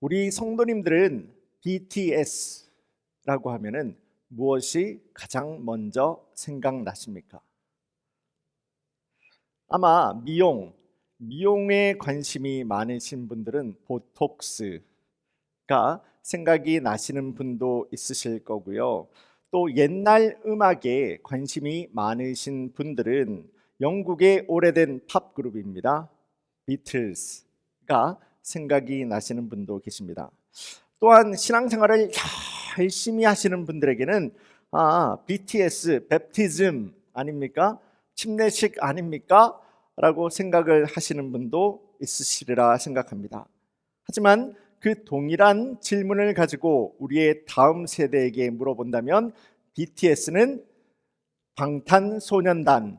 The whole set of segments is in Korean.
우리 성도님들은 BTS라고 하면은 무엇이 가장 먼저 생각나십니까? 아마 미용에 관심이 많으신 분들은 보톡스가 생각이 나시는 분도 있으실 거고요. 또 옛날 음악에 관심이 많으신 분들은 영국의 오래된 팝 그룹입니다. 비틀즈가 생각이 나시는 분도 계십니다. 또한 신앙생활을 열심히 하시는 분들에게는 BTS, 베프티즘 아닙니까? 침례식 아닙니까? 라고 생각을 하시는 분도 있으시리라 생각합니다. 하지만 그 동일한 질문을 가지고 우리의 다음 세대에게 물어본다면 BTS는 방탄소년단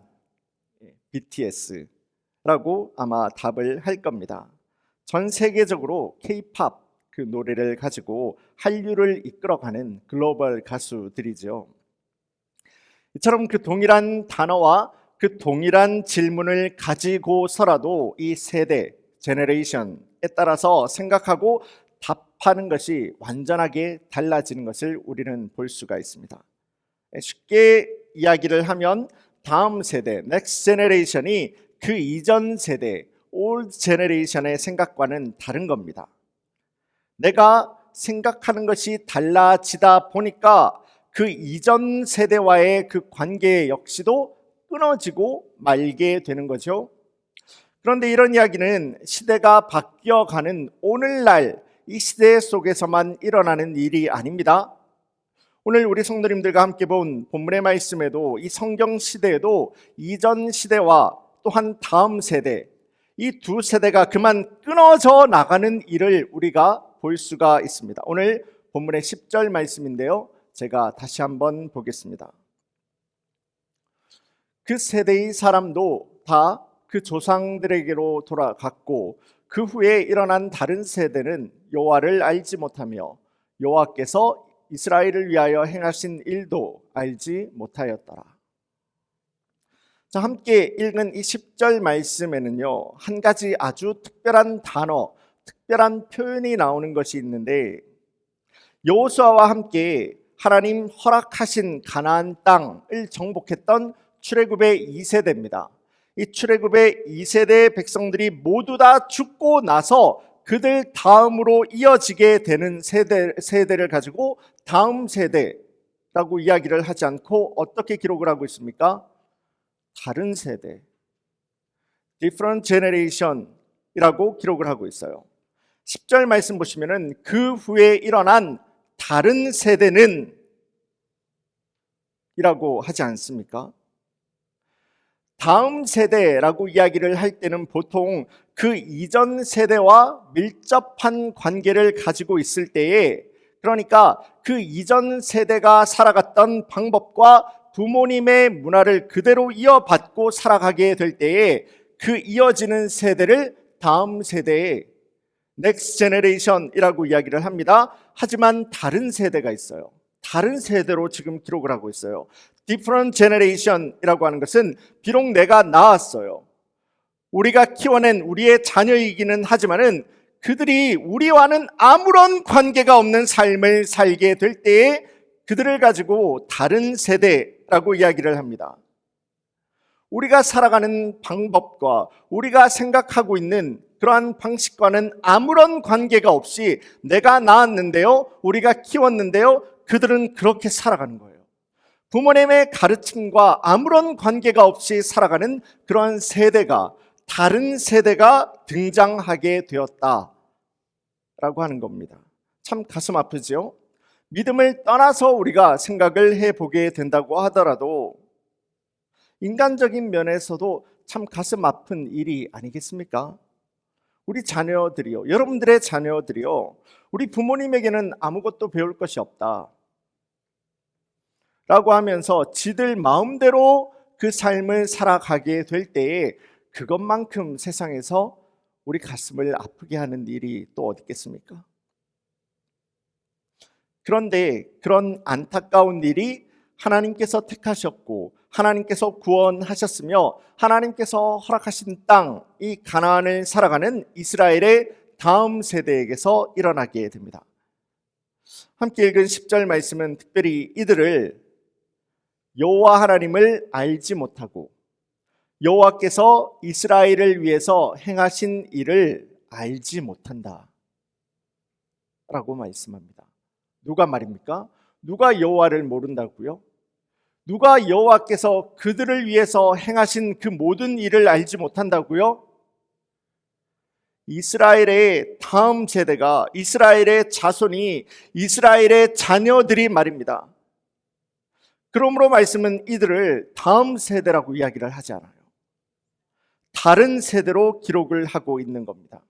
BTS라고 아마 답을 할 겁니다. 전 세계적으로 K-팝 그 노래를 가지고 한류를 이끌어가는 글로벌 가수들이죠. 이처럼 그 동일한 단어와 그 동일한 질문을 가지고서라도 이 세대, 제너레이션에 따라서 생각하고 답하는 것이 완전하게 달라지는 것을 우리는 볼 수가 있습니다. 쉽게 이야기를 하면 다음 세대, 넥스트 제너레이션이 그 이전 세대, 올드 제너레이션의 생각과는 다른 겁니다. 내가 생각하는 것이 달라지다 보니까 그 이전 세대와의 그 관계 역시도 끊어지고 말게 되는 거죠. 그런데 이런 이야기는 시대가 바뀌어가는 오늘날 이 시대 속에서만 일어나는 일이 아닙니다. 오늘 우리 성도님들과 함께 본 본문의 말씀에도 이 성경 시대에도 이전 시대와 또한 다음 세대, 이 두 세대가 그만 끊어져 나가는 일을 우리가 볼 수가 있습니다. 오늘 본문의 10절 말씀인데요, 제가 다시 한번 보겠습니다. 그 세대의 사람도 다 그 조상들에게로 돌아갔고 그 후에 일어난 다른 세대는 여호와를 알지 못하며 여호와께서 이스라엘을 위하여 행하신 일도 알지 못하였더라. 자, 함께 읽은 이 10절 말씀에는요, 한 가지 아주 특별한 단어, 특별한 표현이 나오는 것이 있는데, 여호수아와 함께 하나님 허락하신 가나안 땅을 정복했던 출애굽의 2세대입니다. 이 출애굽의 2세대 백성들이 모두 다 죽고 나서 그들 다음으로 이어지게 되는 세대를 가지고 다음 세대라고 이야기를 하지 않고 어떻게 기록을 하고 있습니까? 다른 세대, different generation이라고 기록을 하고 있어요. 10절 말씀 보시면은 그 후에 일어난 다른 세대는 이라고 하지 않습니까? 다음 세대라고 이야기를 할 때는 보통 그 이전 세대와 밀접한 관계를 가지고 있을 때에, 그러니까 그 이전 세대가 살아갔던 방법과 부모님의 문화를 그대로 이어받고 살아가게 될 때에 그 이어지는 세대를 다음 세대의 넥스트 제너레이션이라고 이야기를 합니다. 하지만 다른 세대가 있어요. 다른 세대로 지금 기록을 하고 있어요. different generation이라고 하는 것은 비록 내가 낳았어요, 우리가 키워낸 우리의 자녀이기는 하지만은 그들이 우리와는 아무런 관계가 없는 삶을 살게 될 때에 그들을 가지고 다른 세대라고 이야기를 합니다. 우리가 살아가는 방법과 우리가 생각하고 있는 그러한 방식과는 아무런 관계가 없이 내가 낳았는데요, 우리가 키웠는데요, 그들은 그렇게 살아가는 거예요. 부모님의 가르침과 아무런 관계가 없이 살아가는 그러한 세대가, 다른 세대가 등장하게 되었다라고 하는 겁니다. 참 가슴 아프죠? 믿음을 떠나서 우리가 생각을 해보게 된다고 하더라도 인간적인 면에서도 참 가슴 아픈 일이 아니겠습니까? 우리 자녀들이요, 여러분들의 자녀들이요, 우리 부모님에게는 아무것도 배울 것이 없다 라고 하면서 지들 마음대로 그 삶을 살아가게 될 때에 그것만큼 세상에서 우리 가슴을 아프게 하는 일이 또 어디 있겠습니까? 그런데 그런 안타까운 일이 하나님께서 택하셨고 하나님께서 구원하셨으며 하나님께서 허락하신 땅, 이 가나안을 살아가는 이스라엘의 다음 세대에게서 일어나게 됩니다. 함께 읽은 10절 말씀은 특별히 이들을 여호와 하나님을 알지 못하고 여호와께서 이스라엘을 위해서 행하신 일을 알지 못한다 라고 말씀합니다. 누가 말입니까? 누가 여호와를 모른다고요? 누가 여호와께서 그들을 위해서 행하신 그 모든 일을 알지 못한다고요? 이스라엘의 다음 세대가, 이스라엘의 자손이, 이스라엘의 자녀들이 말입니다. 그러므로 말씀은 이들을 다음 세대라고 이야기를 하지 않아요. 다른 세대로 기록을 하고 있는 겁니다.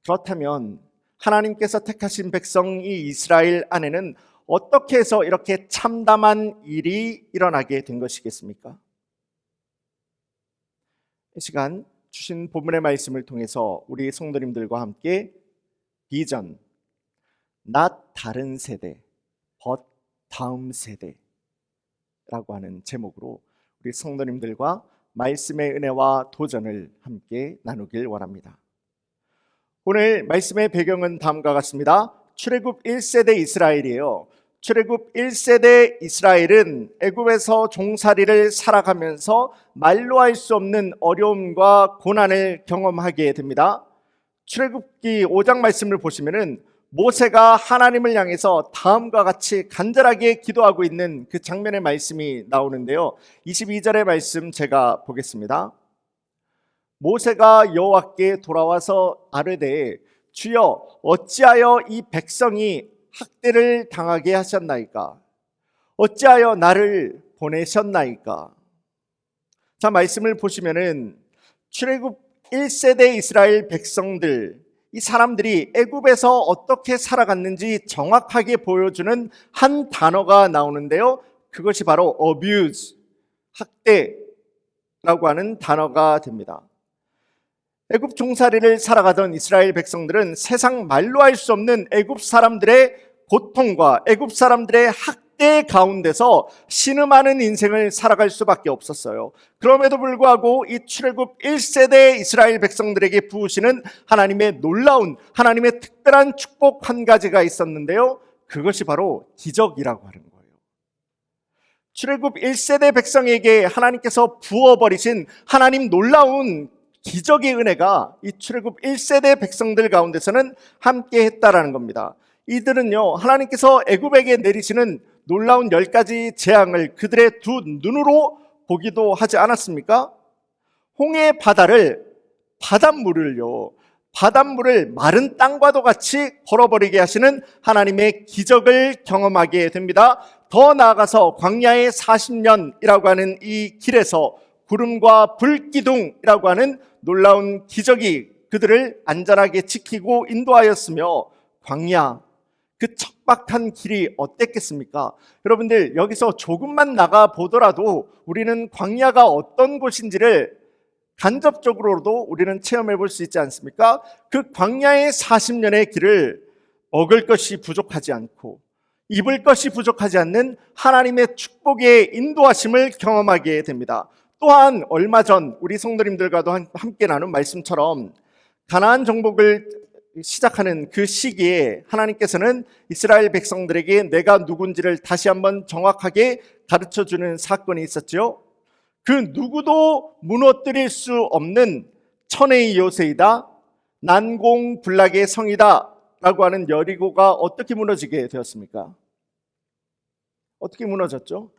그렇다면 하나님께서 택하신 백성이 이스라엘 안에는 어떻게 해서 이렇게 참담한 일이 일어나게 된 것이겠습니까? 이 시간 주신 본문의 말씀을 통해서 우리 성도님들과 함께 비전, not 다른 세대, but 다음 세대라고 하는 제목으로 우리 성도님들과 말씀의 은혜와 도전을 함께 나누길 원합니다. 오늘 말씀의 배경은 다음과 같습니다. 출애굽 1세대 이스라엘이에요. 출애굽 1세대 이스라엘은 애굽에서 종살이를 살아가면서 말로 할 수 없는 어려움과 고난을 경험하게 됩니다. 출애굽기 5장 말씀을 보시면은 모세가 하나님을 향해서 다음과 같이 간절하게 기도하고 있는 그 장면의 말씀이 나오는데요. 22절의 말씀 제가 보겠습니다. 모세가 여호와께 돌아와서 아뢰되 주여 어찌하여 이 백성이 학대를 당하게 하셨나이까? 어찌하여 나를 보내셨나이까? 자, 말씀을 보시면은 출애굽 1세대 이스라엘 백성들, 이 사람들이 애굽에서 어떻게 살아갔는지 정확하게 보여주는 한 단어가 나오는데요. 그것이 바로 abuse, 학대라고 하는 단어가 됩니다. 애굽 종살이를 살아가던 이스라엘 백성들은 세상 말로 할 수 없는 애굽 사람들의 고통과 애굽 사람들의 학대 가운데서 신음하는 인생을 살아갈 수밖에 없었어요. 그럼에도 불구하고 이 출애굽 1세대 이스라엘 백성들에게 부으시는 하나님의 놀라운, 하나님의 특별한 축복 한 가지가 있었는데요. 그것이 바로 기적이라고 하는 거예요. 출애굽 1세대 백성에게 하나님께서 부어버리신 하나님 놀라운 기적의 은혜가 이 출애굽 1세대 백성들 가운데서는 함께 했다라는 겁니다. 이들은요, 하나님께서 애굽에게 내리시는 놀라운 10가지 재앙을 그들의 두 눈으로 보기도 하지 않았습니까? 홍해 바다를, 바닷물을 마른 땅과도 같이 걸어버리게 하시는 하나님의 기적을 경험하게 됩니다. 더 나아가서 광야의 40년이라고 하는 이 길에서 구름과 불기둥이라고 하는 놀라운 기적이 그들을 안전하게 지키고 인도하였으며, 광야, 그 척박한 길이 어땠겠습니까? 여러분들, 여기서 조금만 나가 보더라도 우리는 광야가 어떤 곳인지를 간접적으로도 우리는 체험해 볼 수 있지 않습니까? 그 광야의 40년의 길을 먹을 것이 부족하지 않고 입을 것이 부족하지 않는 하나님의 축복의 인도하심을 경험하게 됩니다. 또한 얼마 전 우리 성도님들과도 함께 나눈 말씀처럼 가나안 정복을 시작하는 그 시기에 하나님께서는 이스라엘 백성들에게 내가 누군지를 다시 한번 정확하게 가르쳐주는 사건이 있었죠. 그 누구도 무너뜨릴 수 없는 천의 요새이다, 난공불락의 성이다 라고 하는 여리고가 어떻게 무너지게 되었습니까? 어떻게 무너졌죠?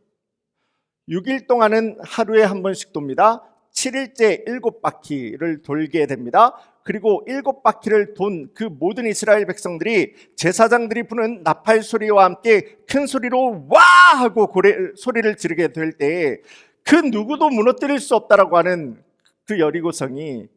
6일 동안은 하루에 한 번씩 돕니다. 7일째 7바퀴를 돌게 됩니다. 그리고 7바퀴를 돈 그 모든 이스라엘 백성들이 제사장들이 부는 나팔 소리와 함께 큰 소리로 와! 하고 소리를 지르게 될 때 그 누구도 무너뜨릴 수 없다라고 하는 그 여리고성이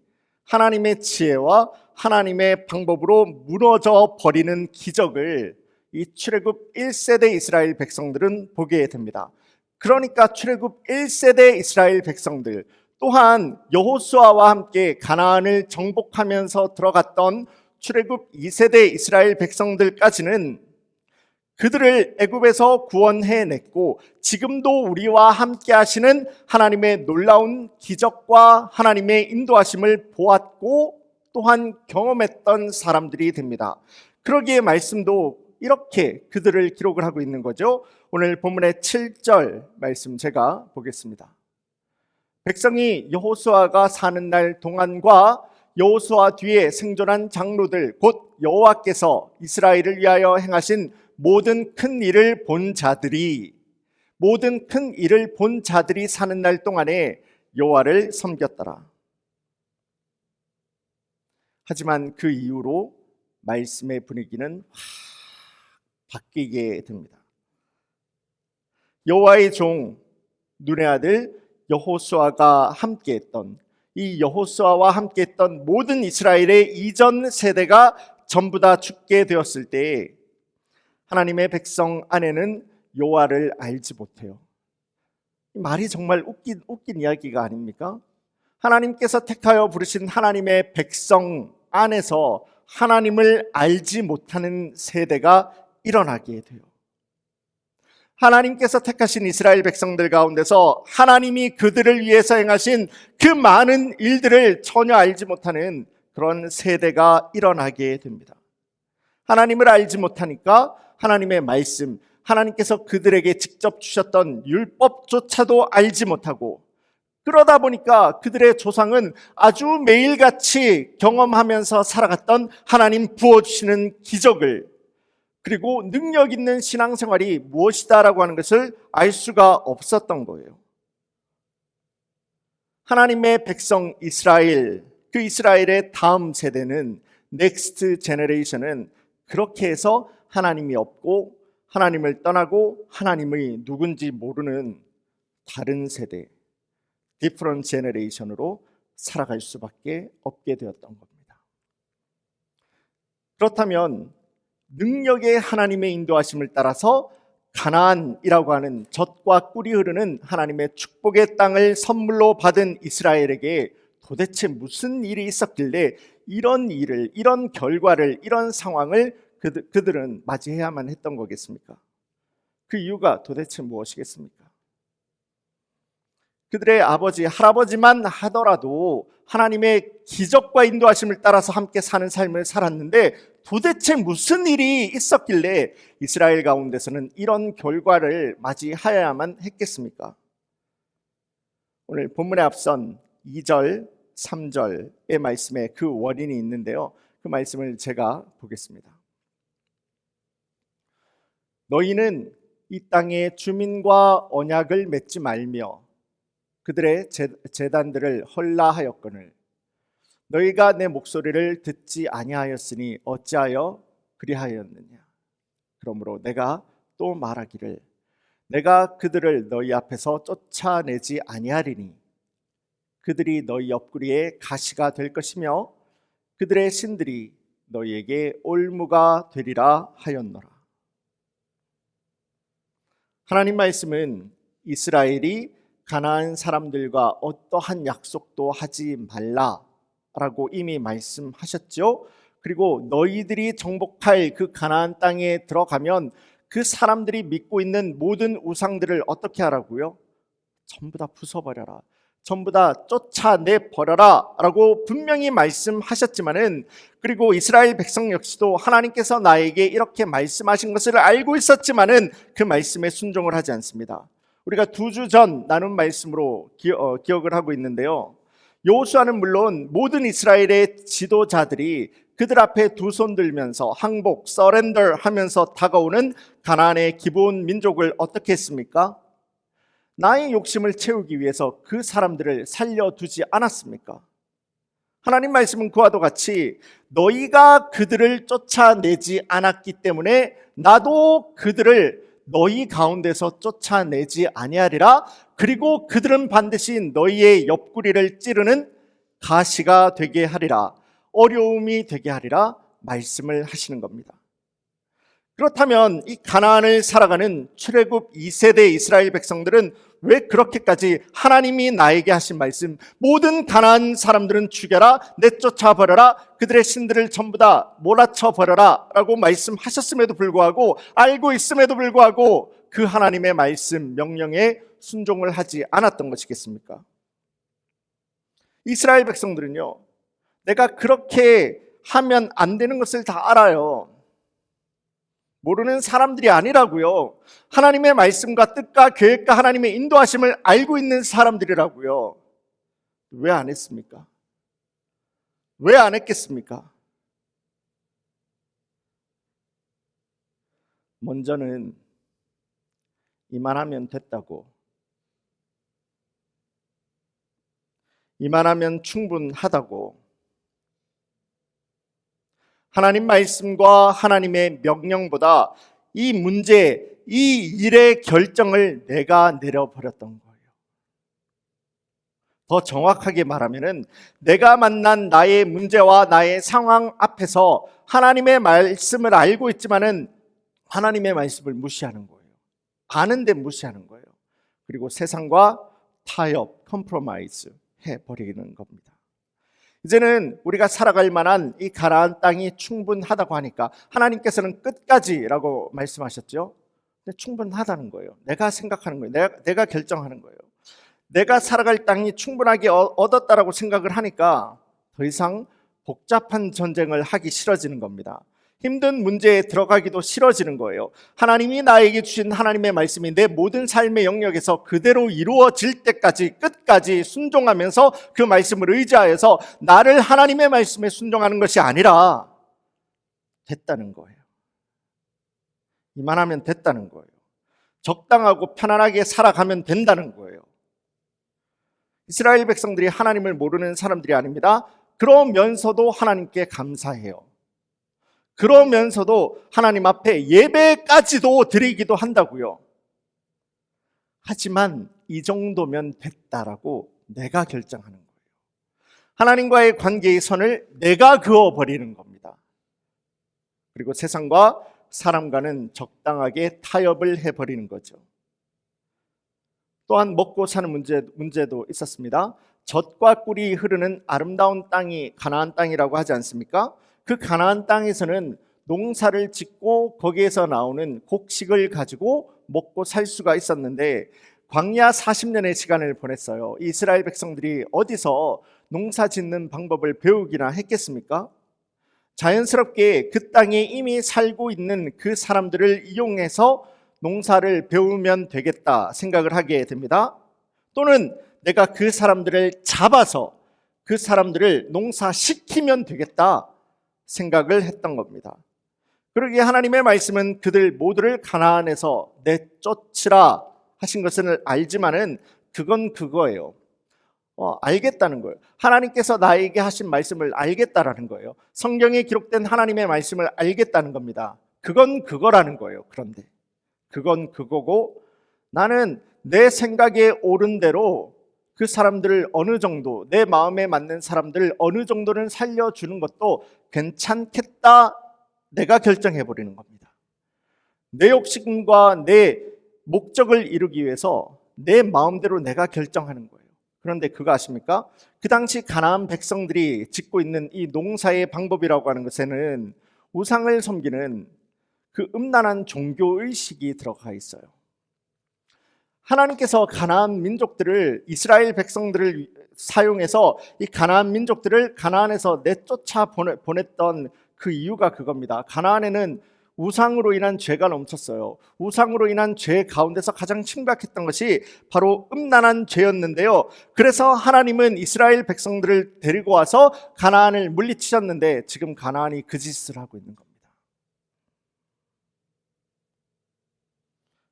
하나님의 지혜와 하나님의 방법으로 무너져 버리는 기적을 이 출애굽 1세대 이스라엘 백성들은 보게 됩니다. 그러니까 출애굽 1세대 이스라엘 백성들, 또한 여호수아와 함께 가나안을 정복하면서 들어갔던 출애굽 2세대 이스라엘 백성들까지는 그들을 애굽에서 구원해냈고 지금도 우리와 함께 하시는 하나님의 놀라운 기적과 하나님의 인도하심을 보았고 또한 경험했던 사람들이 됩니다. 그러기에 말씀도 이렇게 그들을 기록을 하고 있는 거죠. 오늘 본문의 7절 말씀 제가 보겠습니다. 백성이 여호수아가 사는 날 동안과 여호수아 뒤에 생존한 장로들 곧 여호와께서 이스라엘을 위하여 행하신 모든 큰 일을 본 자들이 사는 날 동안에 여호와를 섬겼더라. 하지만 그 이후로 말씀의 분위기는 확 바뀌게 됩니다. 여호와의 종 눈의 아들 여호수아가 함께했던 이 여호수아와 함께했던 모든 이스라엘의 이전 세대가 전부 다 죽게 되었을 때 하나님의 백성 안에는 여호와를 알지 못해요. 말이 정말 웃긴 이야기가 아닙니까? 하나님께서 택하여 부르신 하나님의 백성 안에서 하나님을 알지 못하는 세대가 일어나게 돼요. 하나님께서 택하신 이스라엘 백성들 가운데서 하나님이 그들을 위해서 행하신 그 많은 일들을 전혀 알지 못하는 그런 세대가 일어나게 됩니다. 하나님을 알지 못하니까 하나님의 말씀, 하나님께서 그들에게 직접 주셨던 율법조차도 알지 못하고, 그러다 보니까 그들의 조상은 아주 매일같이 경험하면서 살아갔던 하나님 부어주시는 기적을, 그리고 능력 있는 신앙생활이 무엇이다라고 하는 것을 알 수가 없었던 거예요. 하나님의 백성 이스라엘, 그 이스라엘의 다음 세대는, 넥스트 제너레이션은 그렇게 해서 하나님이 없고 하나님을 떠나고 하나님의 누군지 모르는 다른 세대, 디퍼런트 제너레이션으로 살아갈 수밖에 없게 되었던 겁니다. 그렇다면 능력의 하나님의 인도하심을 따라서 가나안이라고 하는 젖과 꿀이 흐르는 하나님의 축복의 땅을 선물로 받은 이스라엘에게 도대체 무슨 일이 있었길래 이런 일을, 이런 결과를, 이런 상황을 그들은 맞이해야만 했던 거겠습니까? 그 이유가 도대체 무엇이겠습니까? 그들의 아버지, 할아버지만 하더라도 하나님의 기적과 인도하심을 따라서 함께 사는 삶을 살았는데 도대체 무슨 일이 있었길래 이스라엘 가운데서는 이런 결과를 맞이하여야만 했겠습니까? 오늘 본문에 앞선 2절, 3절의 말씀에 그 원인이 있는데요. 그 말씀을 제가 보겠습니다. 너희는 이 땅의 주민과 언약을 맺지 말며 그들의 제단들을 헐라하였거늘 너희가 내 목소리를 듣지 아니하였으니 어찌하여 그리하였느냐. 그러므로 내가 또 말하기를 내가 그들을 너희 앞에서 쫓아내지 아니하리니 그들이 너희 옆구리에 가시가 될 것이며 그들의 신들이 너희에게 올무가 되리라 하였노라. 하나님 말씀은 이스라엘이 가나안 사람들과 어떠한 약속도 하지 말라라고 이미 말씀하셨죠. 그리고 너희들이 정복할 그 가나안 땅에 들어가면 그 사람들이 믿고 있는 모든 우상들을 어떻게 하라고요? 전부 다 부숴버려라, 전부 다 쫓아내버려라 라고 분명히 말씀하셨지만은, 그리고 이스라엘 백성 역시도 하나님께서 나에게 이렇게 말씀하신 것을 알고 있었지만은 그 말씀에 순종을 하지 않습니다. 우리가 2주 전 나눈 말씀으로 기억을 하고 있는데요. 여호수아는 물론 모든 이스라엘의 지도자들이 그들 앞에 두 손 들면서 항복, 서렌더 하면서 다가오는 가나안의 기본 민족을 어떻게 했습니까? 나의 욕심을 채우기 위해서 그 사람들을 살려두지 않았습니까? 하나님 말씀은 그와도 같이 너희가 그들을 쫓아내지 않았기 때문에 나도 그들을 너희 가운데서 쫓아내지 아니하리라. 그리고 그들은 반드시 너희의 옆구리를 찌르는 가시가 되게 하리라, 어려움이 되게 하리라 말씀을 하시는 겁니다. 그렇다면 이 가나안을 살아가는 출애굽 2세대 이스라엘 백성들은 왜 그렇게까지 하나님이 나에게 하신 말씀, 모든 가나안 사람들은 죽여라, 내쫓아 버려라, 그들의 신들을 전부 다 몰아쳐 버려라 라고 말씀하셨음에도 불구하고, 알고 있음에도 불구하고 그 하나님의 말씀, 명령에 순종을 하지 않았던 것이겠습니까? 이스라엘 백성들은요, 내가 그렇게 하면 안 되는 것을 다 알아요. 모르는 사람들이 아니라고요. 하나님의 말씀과 뜻과 계획과 하나님의 인도하심을 알고 있는 사람들이라고요. 왜 안 했습니까? 왜 안 했겠습니까? 먼저는 이만하면 됐다고, 이만하면 충분하다고, 하나님 말씀과 하나님의 명령보다 이 문제, 이 일의 결정을 내가 내려버렸던 거예요. 더 정확하게 말하면은 내가 만난 나의 문제와 나의 상황 앞에서 하나님의 말씀을 알고 있지만은 하나님의 말씀을 무시하는 거예요. 아는데 무시하는 거예요. 그리고 세상과 타협, 컴프로마이즈 해버리는 겁니다. 이제는 우리가 살아갈 만한 이 가나안 땅이 충분하다고 하니까 하나님께서는 끝까지라고 말씀하셨죠. 근데 충분하다는 거예요. 내가 생각하는 거예요. 내가 결정하는 거예요. 내가 살아갈 땅이 충분하게 얻었다라고 생각을 하니까 더 이상 복잡한 전쟁을 하기 싫어지는 겁니다. 힘든 문제에 들어가기도 싫어지는 거예요. 하나님이 나에게 주신 하나님의 말씀이 내 모든 삶의 영역에서 그대로 이루어질 때까지 끝까지 순종하면서 그 말씀을 의지하여서 나를 하나님의 말씀에 순종하는 것이 아니라 됐다는 거예요. 이만하면 됐다는 거예요. 적당하고 편안하게 살아가면 된다는 거예요. 이스라엘 백성들이 하나님을 모르는 사람들이 아닙니다. 그러면서도 하나님께 감사해요. 그러면서도 하나님 앞에 예배까지도 드리기도 한다고요. 하지만 이 정도면 됐다라고 내가 결정하는 거예요. 하나님과의 관계의 선을 내가 그어버리는 겁니다. 그리고 세상과 사람과는 적당하게 타협을 해버리는 거죠. 또한 먹고 사는 문제도 있었습니다. 젖과 꿀이 흐르는 아름다운 땅이 가나안 땅이라고 하지 않습니까? 그 가나안 땅에서는 농사를 짓고 거기에서 나오는 곡식을 가지고 먹고 살 수가 있었는데 광야 40년의 시간을 보냈어요. 이스라엘 백성들이 어디서 농사 짓는 방법을 배우기나 했겠습니까? 자연스럽게 그 땅에 이미 살고 있는 그 사람들을 이용해서 농사를 배우면 되겠다 생각을 하게 됩니다. 또는 내가 그 사람들을 잡아서 그 사람들을 농사시키면 되겠다 생각을 했던 겁니다. 그러기에 하나님의 말씀은 그들 모두를 가나안에서 내쫓으라 하신 것을 알지만은 그건 그거예요. 알겠다는 거예요. 하나님께서 나에게 하신 말씀을 알겠다라는 거예요. 성경에 기록된 하나님의 말씀을 알겠다는 겁니다. 그건 그거라는 거예요. 그런데 그건 그거고 나는 내 생각에 옳은 대로 그 사람들을 어느 정도, 내 마음에 맞는 사람들을 어느 정도는 살려주는 것도 괜찮겠다 내가 결정해버리는 겁니다. 내 욕심과 내 목적을 이루기 위해서 내 마음대로 내가 결정하는 거예요. 그런데 그거 아십니까? 그 당시 가나안 백성들이 짓고 있는 이 농사의 방법이라고 하는 것에는 우상을 섬기는 그 음란한 종교의식이 들어가 있어요. 하나님께서 가나안 민족들을, 이스라엘 백성들을 사용해서 이 가나안 민족들을 가나안에서 내쫓아 보냈던 그 이유가 그겁니다. 가나안에는 우상으로 인한 죄가 넘쳤어요. 우상으로 인한 죄 가운데서 가장 심각했던 것이 바로 음란한 죄였는데요. 그래서 하나님은 이스라엘 백성들을 데리고 와서 가나안을 물리치셨는데 지금 가나안이 그 짓을 하고 있는 겁니다.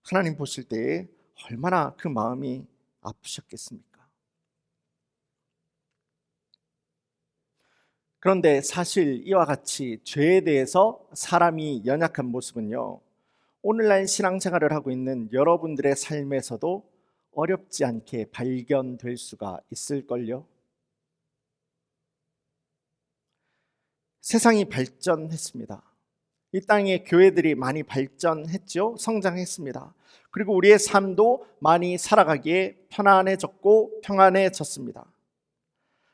하나님 보실 때 얼마나 그 마음이 아프셨겠습니까? 그런데 사실 이와 같이 죄에 대해서 사람이 연약한 모습은요, 오늘날 신앙생활을 하고 있는 여러분들의 삶에서도 어렵지 않게 발견될 수가 있을걸요. 세상이 발전했습니다. 이 땅의 교회들이 많이 발전했죠. 성장했습니다. 그리고 우리의 삶도 많이 살아가기에 편안해졌고 평안해졌습니다.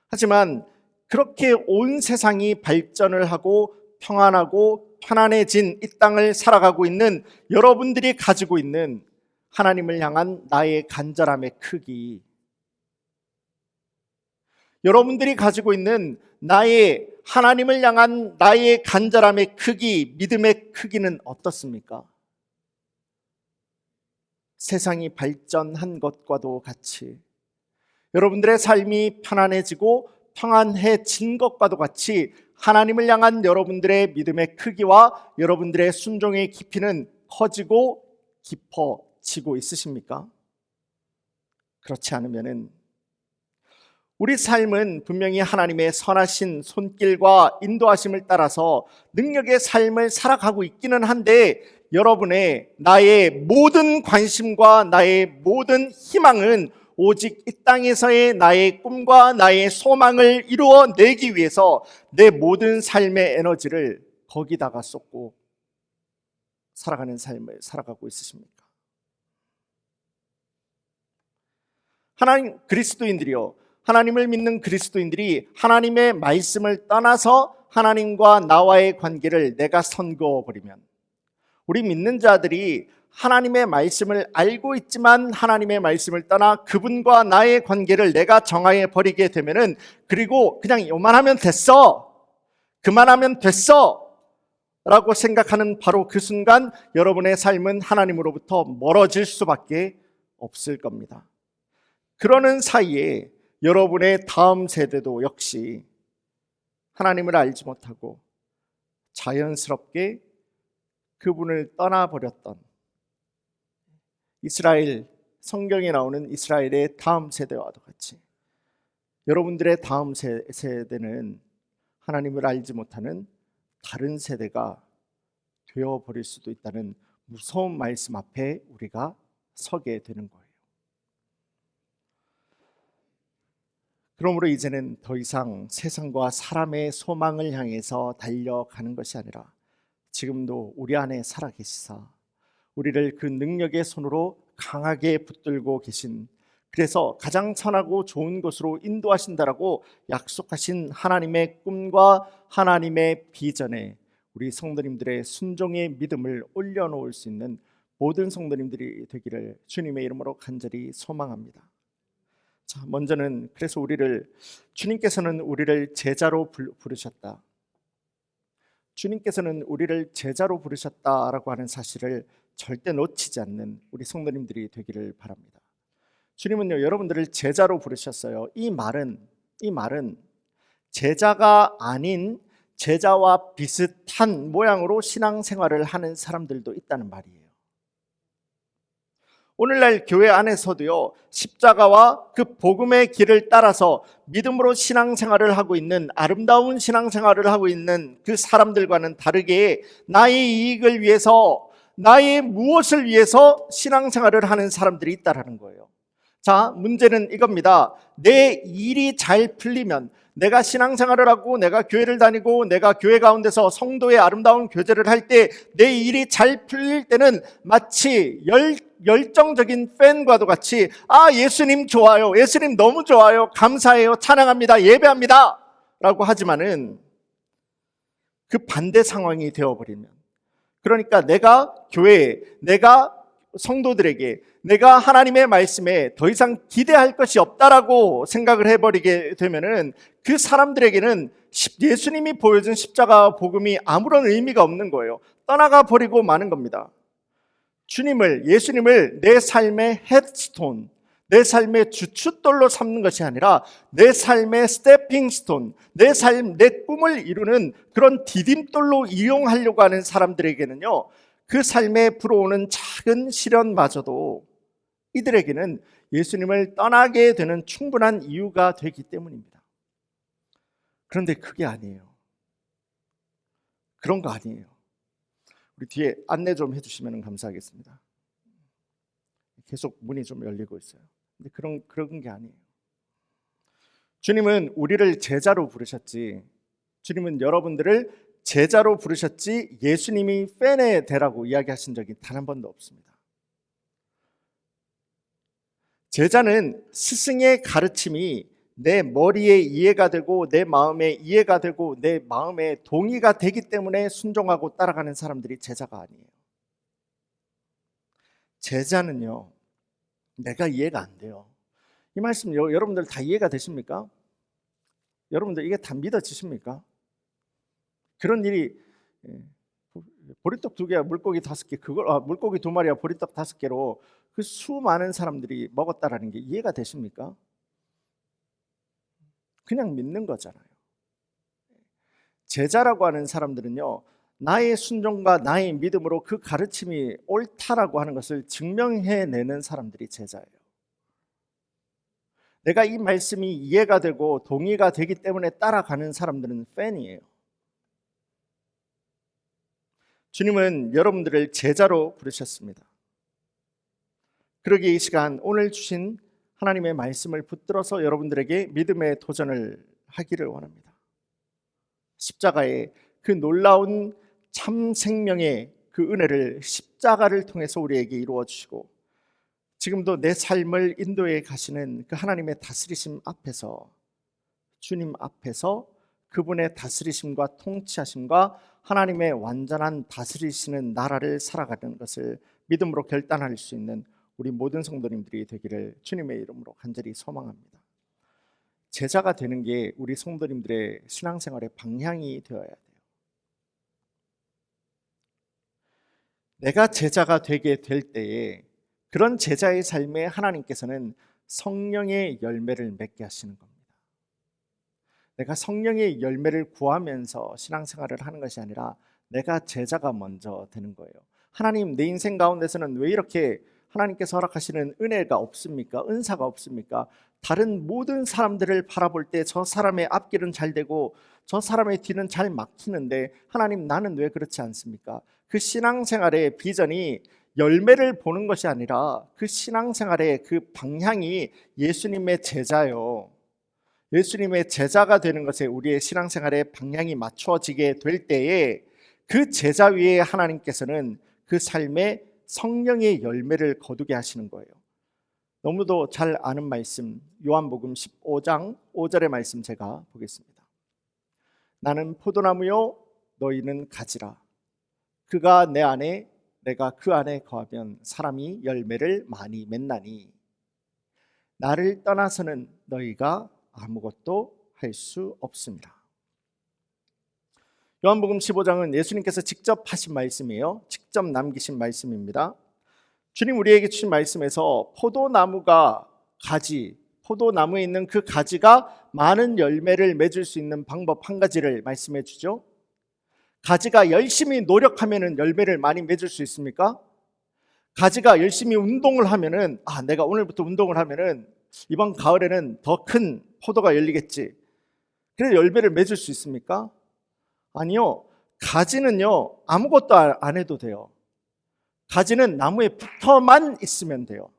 하지만 그렇게 온 세상이 발전을 하고 평안하고 편안해진 이 땅을 살아가고 있는 여러분들이 가지고 있는 하나님을 향한 나의 간절함의 크기, 여러분들이 가지고 있는 나의 하나님을 향한 나의 간절함의 크기, 믿음의 크기는 어떻습니까? 세상이 발전한 것과도 같이, 여러분들의 삶이 편안해지고 평안해진 것과도 같이 하나님을 향한 여러분들의 믿음의 크기와 여러분들의 순종의 깊이는 커지고 깊어지고 있으십니까? 그렇지 않으면은 우리 삶은 분명히 하나님의 선하신 손길과 인도하심을 따라서 능력의 삶을 살아가고 있기는 한데, 여러분의 나의 모든 관심과 나의 모든 희망은 오직 이 땅에서의 나의 꿈과 나의 소망을 이루어내기 위해서 내 모든 삶의 에너지를 거기다가 쏟고 살아가는 삶을 살아가고 있으십니까? 하나님 그리스도인들이요, 하나님을 믿는 그리스도인들이 하나님의 말씀을 떠나서 하나님과 나와의 관계를 내가 선그어 버리면, 우리 믿는 자들이 하나님의 말씀을 알고 있지만 하나님의 말씀을 떠나 그분과 나의 관계를 내가 정하여 버리게 되면은, 그리고 그냥 요만하면 됐어, 그만하면 됐어 라고 생각하는 바로 그 순간 여러분의 삶은 하나님으로부터 멀어질 수밖에 없을 겁니다. 그러는 사이에 여러분의 다음 세대도 역시 하나님을 알지 못하고 자연스럽게 그분을 떠나버렸던 이스라엘, 성경에 나오는 이스라엘의 다음 세대와도 같이 여러분들의 다음 세대는 하나님을 알지 못하는 다른 세대가 되어버릴 수도 있다는 무서운 말씀 앞에 우리가 서게 되는 거예요. 그러므로 이제는 더 이상 세상과 사람의 소망을 향해서 달려가는 것이 아니라 지금도 우리 안에 살아계시사 우리를 그 능력의 손으로 강하게 붙들고 계신, 그래서 가장 선하고 좋은 것으로 인도하신다라고 약속하신 하나님의 꿈과 하나님의 비전에 우리 성도님들의 순종의 믿음을 올려놓을 수 있는 모든 성도님들이 되기를 주님의 이름으로 간절히 소망합니다. 자, 먼저는 그래서 주님께서는 우리를 제자로 부르셨다. 주님께서는 우리를 제자로 부르셨다라고 하는 사실을 절대 놓치지 않는 우리 성도님들이 되기를 바랍니다. 주님은요, 여러분들을 제자로 부르셨어요. 이 말은 제자가 아닌 제자와 비슷한 모양으로 신앙생활을 하는 사람들도 있다는 말이에요. 오늘날 교회 안에서도요, 십자가와 그 복음의 길을 따라서 믿음으로 신앙생활을 하고 있는, 아름다운 신앙생활을 하고 있는 그 사람들과는 다르게 나의 이익을 위해서, 나의 무엇을 위해서 신앙생활을 하는 사람들이 있다라는 거예요. 자, 문제는 이겁니다. 내 일이 잘 풀리면, 내가 신앙생활을 하고 내가 교회를 다니고 내가 교회 가운데서 성도의 아름다운 교제를 할 때 내 일이 잘 풀릴 때는 마치 열정적인 팬과도 같이, 아, 예수님 좋아요, 예수님 너무 좋아요, 감사해요, 찬양합니다, 예배합니다 라고 하지만은 그 반대 상황이 되어버리면, 그러니까 내가 교회에, 내가 성도들에게, 내가 하나님의 말씀에 더 이상 기대할 것이 없다라고 생각을 해버리게 되면은 그 사람들에게는 예수님이 보여준 십자가 복음이 아무런 의미가 없는 거예요. 떠나가 버리고 마는 겁니다. 예수님을 내 삶의 헤드스톤, 내 삶의 주춧돌로 삼는 것이 아니라 내 삶의 스태핑스톤, 내 꿈을 이루는 그런 디딤돌로 이용하려고 하는 사람들에게는요, 그 삶에 불어오는 작은 시련마저도 이들에게는 예수님을 떠나게 되는 충분한 이유가 되기 때문입니다. 그런데 그게 아니에요. 그런 거 아니에요. 우리 뒤에 안내 좀 해주시면 감사하겠습니다. 계속 문이 좀 열리고 있어요. 근데 그런 게 아니에요. 주님은 우리를 제자로 부르셨지, 주님은 여러분들을 제자로 부르셨지 예수님이 팬에 되라고 이야기하신 적이 단 한 번도 없습니다. 제자는 스승의 가르침이 내 머리에 이해가 되고 내 마음에 이해가 되고 내 마음에 동의가 되기 때문에 순종하고 따라가는 사람들이 제자가 아니에요. 제자는요, 내가 이해가 안 돼요. 이 말씀 여러분들 다 이해가 되십니까? 여러분들 이게 다 믿어지십니까? 그런 일이 보리떡 2개와 물고기 5개, 물고기 2마리와 보리떡 5개로 그 수많은 사람들이 먹었다라는 게 이해가 되십니까? 그냥 믿는 거잖아요. 제자라고 하는 사람들은요, 나의 순종과 나의 믿음으로 그 가르침이 옳다라고 하는 것을 증명해내는 사람들이 제자예요. 내가 이 말씀이 이해가 되고 동의가 되기 때문에 따라가는 사람들은 팬이에요. 주님은 여러분들을 제자로 부르셨습니다. 그러기에 이 시간 오늘 주신 하나님의 말씀을 붙들어서 여러분들에게 믿음의 도전을 하기를 원합니다. 십자가의 그 놀라운 참 생명의 그 은혜를 십자가를 통해서 우리에게 이루어 주시고, 지금도 내 삶을 인도해 가시는 그 하나님의 다스리심 앞에서, 주님 앞에서 그분의 다스리심과 통치하심과 하나님의 완전한 다스리시는 나라를 살아가는 것을 믿음으로 결단할 수 있는 우리 모든 성도님들이 되기를 주님의 이름으로 간절히 소망합니다. 제자가 되는 게 우리 성도님들의 신앙생활의 방향이 되어야 돼요. 내가 제자가 되게 될 때에 그런 제자의 삶에 하나님께서는 성령의 열매를 맺게 하시는 겁니다. 내가 성령의 열매를 구하면서 신앙생활을 하는 것이 아니라 내가 제자가 먼저 되는 거예요. 하나님, 내 인생 가운데서는 왜 이렇게 하나님께서 허락하시는 은혜가 없습니까? 은사가 없습니까? 다른 모든 사람들을 바라볼 때 저 사람의 앞길은 잘 되고 저 사람의 뒤는 잘 막히는데 하나님, 나는 왜 그렇지 않습니까? 그 신앙생활의 비전이 열매를 보는 것이 아니라 그 신앙생활의 그 방향이 예수님의 제자요. 예수님의 제자가 되는 것에 우리의 신앙생활의 방향이 맞춰지게 될 때에 그 제자 위에 하나님께서는 그 삶에 성령의 열매를 거두게 하시는 거예요. 너무도 잘 아는 말씀, 요한복음 15장 5절의 말씀 제가 보겠습니다. 나는 포도나무요 너희는 가지라. 그가 내 안에 내가 그 안에 거하면 사람이 열매를 많이 맺나니 나를 떠나서는 너희가 아무것도 할 수 없습니다. 요한복음 15장은 예수님께서 직접 하신 말씀이에요. 직접 남기신 말씀입니다. 주님 우리에게 주신 말씀에서 포도나무가 포도나무에 있는 그 가지가 많은 열매를 맺을 수 있는 방법 한 가지를 말씀해 주죠. 가지가 열심히 노력하면 열매를 많이 맺을 수 있습니까? 가지가 열심히 운동을 하면은 내가 오늘부터 운동을 하면은 이번 가을에는 더 큰 포도가 열리겠지. 그래서 열매를 맺을 수 있습니까? 아니요. 가지는요 아무것도 안 해도 돼요. 가지는 나무에 붙어만 있으면 돼요.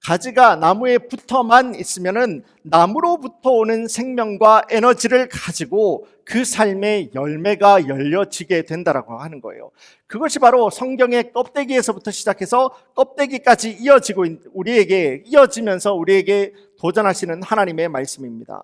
가지가 나무에 붙어만 있으면은 나무로부터 오는 생명과 에너지를 가지고 그 삶의 열매가 열려지게 된다라고 하는 거예요. 그것이 바로 성경의 껍데기에서부터 시작해서 껍데기까지 이어지면서 우리에게 도전하시는 하나님의 말씀입니다.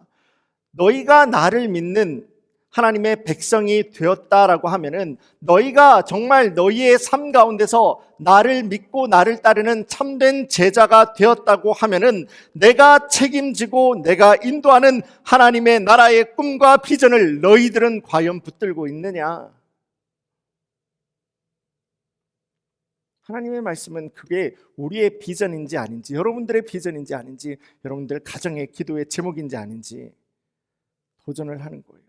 너희가 나를 믿는 하나님의 백성이 되었다라고 하면은 너희가 정말 너희의 삶 가운데서 나를 믿고 나를 따르는 참된 제자가 되었다고 하면은 내가 책임지고 내가 인도하는 하나님의 나라의 꿈과 비전을 너희들은 과연 붙들고 있느냐? 하나님의 말씀은 그게 우리의 비전인지 아닌지, 여러분들의 비전인지 아닌지, 여러분들 가정의 기도의 제목인지 아닌지 도전을 하는 거예요.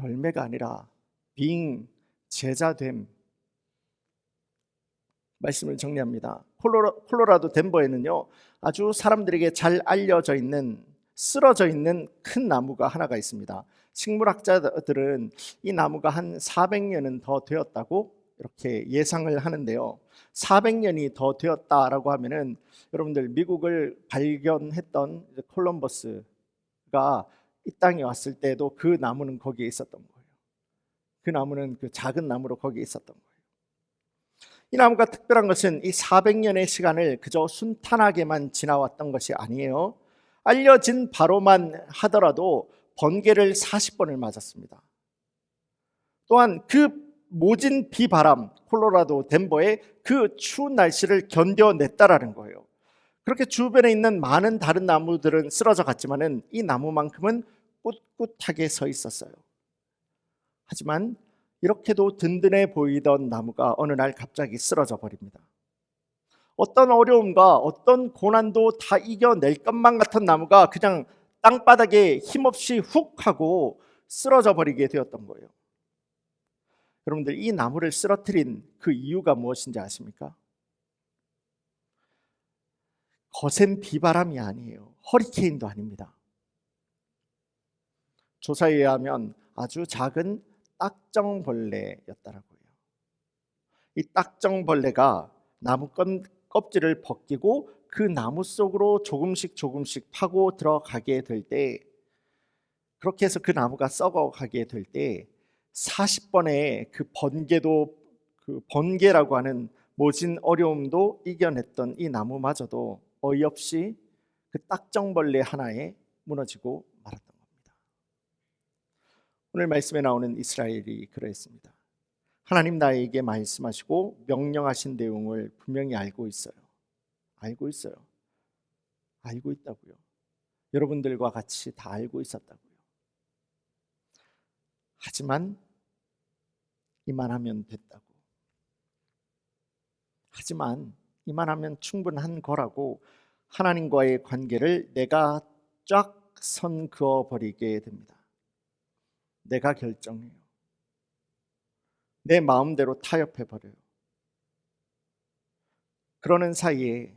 열매가 아니라 제자됨. 말씀을 정리합니다. 콜로라도 덴버에는요 아주 사람들에게 잘 알려져 있는 쓰러져 있는 큰 나무가 하나가 있습니다. 식물학자들은 이 나무가 한 400년은 더 되었다고 이렇게 예상을 하는데요. 400년이 더 되었다라고 하면은 여러분들 미국을 발견했던 콜럼버스가 이 땅에 왔을 때도 그 나무는 거기에 있었던 거예요. 그 나무는 그 작은 나무로 거기에 있었던 거예요. 이 나무가 특별한 것은 이 400년의 시간을 그저 순탄하게만 지나왔던 것이 아니에요. 알려진 바로만 하더라도 번개를 40번을 맞았습니다. 또한 그 모진 비바람, 콜로라도 덴버의 그 추운 날씨를 견뎌냈다라는 거예요. 그렇게 주변에 있는 많은 다른 나무들은 쓰러져 갔지만은 이 나무만큼은 꿋꿋하게 서 있었어요. 하지만 이렇게도 든든해 보이던 나무가 어느 날 갑자기 쓰러져 버립니다. 어떤 어려움과 어떤 고난도 다 이겨낼 것만 같은 나무가 그냥 땅바닥에 힘없이 훅 하고 쓰러져 버리게 되었던 거예요. 여러분들, 이 나무를 쓰러뜨린 그 이유가 무엇인지 아십니까? 거센 비바람이 아니에요. 허리케인도 아닙니다. 조사에 의하면 아주 작은 딱정벌레였다라고 해요. 이 딱정벌레가 나무 껍질을 벗기고 그 나무 속으로 조금씩 파고 들어가게 될 때, 그렇게 해서 그 나무가 썩어가게 될 때 40번의 그 번개라고 하는 모진 어려움도 이겨냈던 이 나무마저도 어이없이 그 딱정벌레 하나에 무너지고 말았던 겁니다. 오늘 말씀에 나오는 이스라엘이 그러했습니다. 하나님 나에게 말씀하시고 명령하신 내용을 분명히 알고 있어요. 알고 있다고요. 여러분들과 같이 다 알고 있었다고요. 하지만 이만하면 됐다고. 하지만 이만하면 충분한 거라고 하나님과의 관계를 내가 쫙 선 그어버리게 됩니다. 내가 결정해요. 내 마음대로 타협해버려요. 그러는 사이에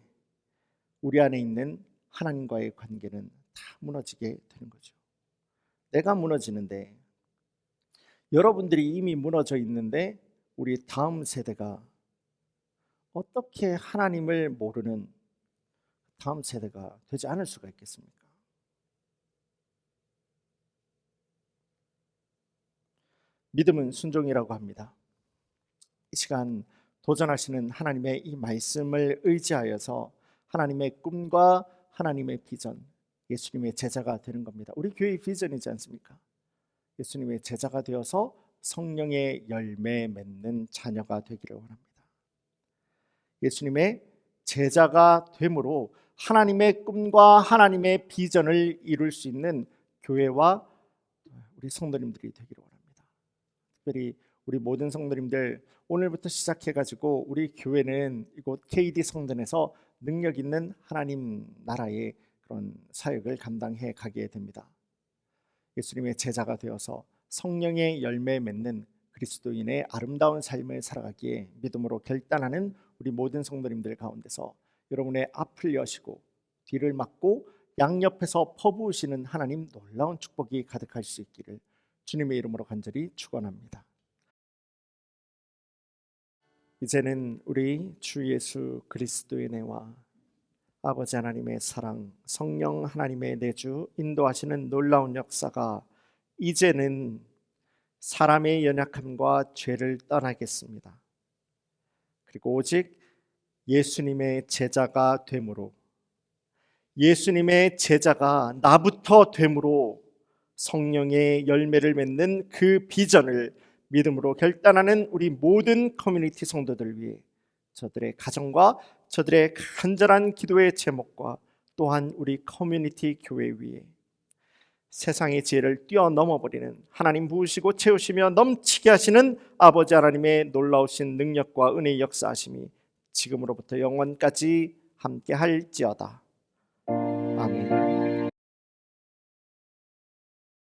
우리 안에 있는 하나님과의 관계는 다 무너지게 되는 거죠. 내가 무너지는데, 여러분들이 이미 무너져 있는데 우리 다음 세대가 어떻게 하나님을 모르는 다음 세대가 되지 않을 수가 있겠습니까? 믿음은 순종이라고 합니다. 이 시간 도전하시는 하나님의 이 말씀을 의지하여서 하나님의 꿈과 하나님의 비전, 예수님의 제자가 되는 겁니다. 우리 교회의 비전이지 않습니까? 예수님의 제자가 되어서 성령의 열매 맺는 자녀가 되기를 원합니다. 예수님의 제자가 됨으로 하나님의 꿈과 하나님의 비전을 이룰 수 있는 교회와 우리 성도님들이 되기를 원합니다. 특별히 우리 모든 성도님들, 오늘부터 시작해가지고 우리 교회는 이곳 KD 성전에서 능력 있는 하나님 나라의 그런 사역을 감당해 가게 됩니다. 예수님의 제자가 되어서 성령의 열매 맺는 그리스도인의 아름다운 삶을 살아가기에 믿음으로 결단하는 우리 모든 성도님들 가운데서 여러분의 앞을 여시고 뒤를 막고 양옆에서 퍼부으시는 하나님 놀라운 축복이 가득할 수 있기를 주님의 이름으로 간절히 축원합니다. 이제는 우리 주 예수 그리스도의 은혜와 아버지 하나님의 사랑, 성령 하나님의 내주 인도하시는 놀라운 역사가 이제는 사람의 연약함과 죄를 떠나겠습니다. 그리고 오직 예수님의 제자가 됨으로, 예수님의 제자가 나부터 됨으로 성령의 열매를 맺는 그 비전을 믿음으로 결단하는 우리 모든 커뮤니티 성도들 위해, 저들의 가정과 저들의 간절한 기도의 제목과 또한 우리 커뮤니티 교회 위에 세상의 지혜를 뛰어넘어버리는 하나님 부으시고 채우시며 넘치게 하시는 아버지 하나님의 놀라우신 능력과 은혜의 역사하심이 지금으로부터 영원까지 함께 할지어다.